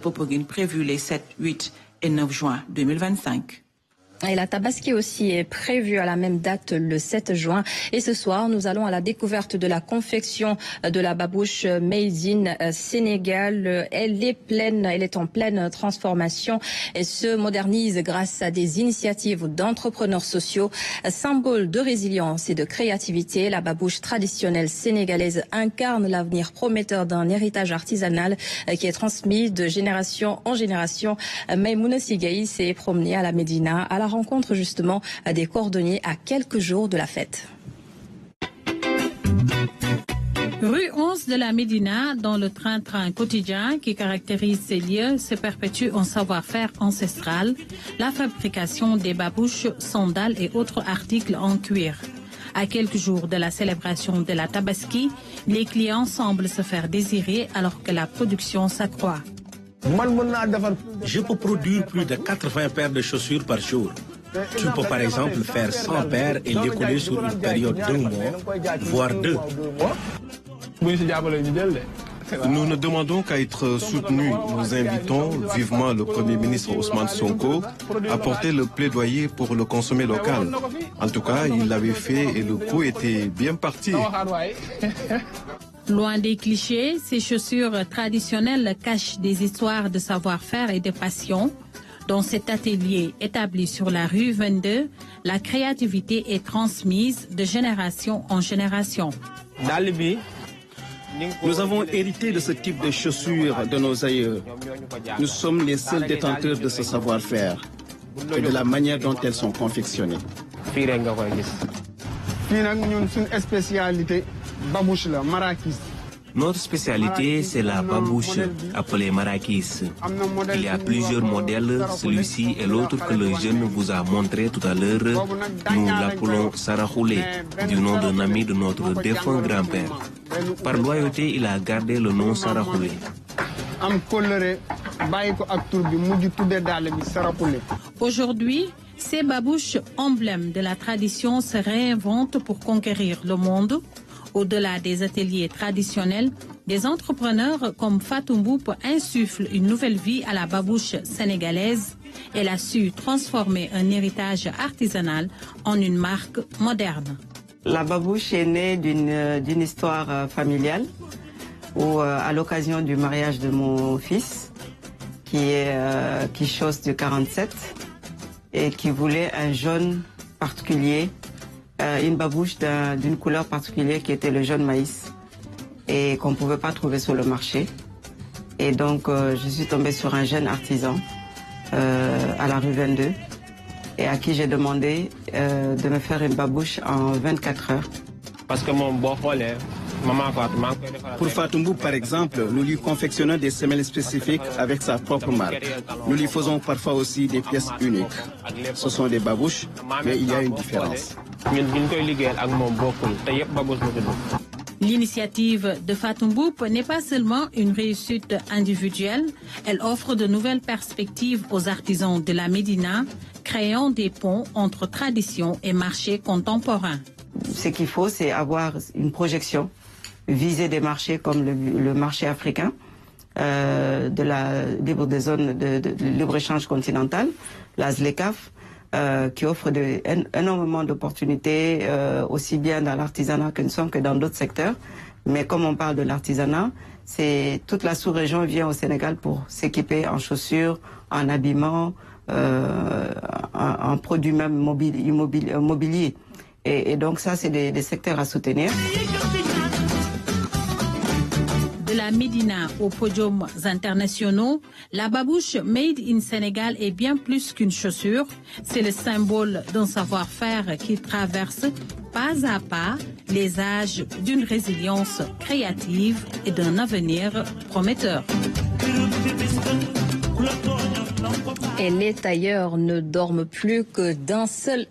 Popenguine prévu les 7, 8 et 9 juin 2025. Et la Tabaski aussi est prévue à la même date le 7 juin. Et ce soir, nous allons à la découverte de la confection de la babouche Made in Sénégal. Elle est en pleine transformation et se modernise grâce à des initiatives d'entrepreneurs sociaux. Symbole de résilience et de créativité, la babouche traditionnelle sénégalaise incarne l'avenir prometteur d'un héritage artisanal qui est transmis de génération en génération. Maïmouna Sigaï s'est promenée à la Médina à la rencontre justement des cordonniers à quelques jours de la fête. Rue 11 de la Médina, dans le train-train quotidien qui caractérise ces lieux, se perpétue un savoir-faire ancestral, la fabrication des babouches, sandales et autres articles en cuir. À quelques jours de la célébration de la Tabaski, les clients semblent se faire désirer alors que la production s'accroît. Je peux produire plus de 80 paires de chaussures par jour. Tu peux par exemple faire 100 paires et les coller sur une période d'1 mois, voire 2. Nous ne demandons qu'à être soutenus. Nous invitons vivement le Premier ministre Ousmane Sonko à porter le plaidoyer pour le consommer local. En tout cas, il l'avait fait et le coup était bien parti. Loin des clichés, ces chaussures traditionnelles cachent des histoires de savoir-faire et de passion. Dans cet atelier établi sur la rue 22, la créativité est transmise de génération en génération. Nous avons hérité de ce type de chaussures de nos aïeux. Nous sommes les seuls détenteurs de ce savoir-faire et de la manière dont elles sont confectionnées. Notre spécialité, c'est la babouche, appelée marakis. Il y a plusieurs modèles, celui-ci et l'autre que le jeune vous a montré tout à l'heure. Nous l'appelons Sarahoulé, du nom d'un ami de notre défunt grand-père. Par loyauté, il a gardé le nom Sarahoulé. Aujourd'hui, ces babouches emblèmes de la tradition se réinventent pour conquérir le monde. Au-delà des ateliers traditionnels, des entrepreneurs comme Fatou Mboup insufflent une nouvelle vie à la babouche sénégalaise. Elle a su transformer un héritage artisanal en une marque moderne. La babouche est née d'une histoire familiale où, à l'occasion du mariage de mon fils, qui chausse du 47 et qui voulait un jaune particulier, une babouche d'une couleur particulière qui était le jaune maïs et qu'on ne pouvait pas trouver sur le marché. Et donc, je suis tombée sur un jeune artisan à la rue 22 et à qui j'ai demandé de me faire une babouche en 24 heures. Parce que mon beau frère, Pour Fatou Mboup, par exemple, nous lui confectionnons des semelles spécifiques avec sa propre marque. Nous lui faisons parfois aussi des pièces uniques. Ce sont des babouches, mais il y a une différence. L'initiative de Fatou Mboup n'est pas seulement une réussite individuelle, elle offre de nouvelles perspectives aux artisans de la Médina, créant des ponts entre tradition et marché contemporain. Ce qu'il faut, c'est avoir une projection, viser des marchés comme le marché africain, de des zones de libre-échange continental, la ZLECAf, qui offre énormément d'opportunités, aussi bien dans l'artisanat que dans d'autres secteurs. Mais comme on parle de l'artisanat, toute la sous-région vient au Sénégal pour s'équiper en chaussures, en habillement, en produits même mobiliers. Et donc ça, c'est des secteurs à soutenir. De la Médina aux podiums internationaux, la babouche Made in Sénégal est bien plus qu'une chaussure. C'est le symbole d'un savoir-faire qui traverse pas à pas les âges d'une résilience créative et d'un avenir prometteur. Et les tailleurs ne dorment plus que d'un seul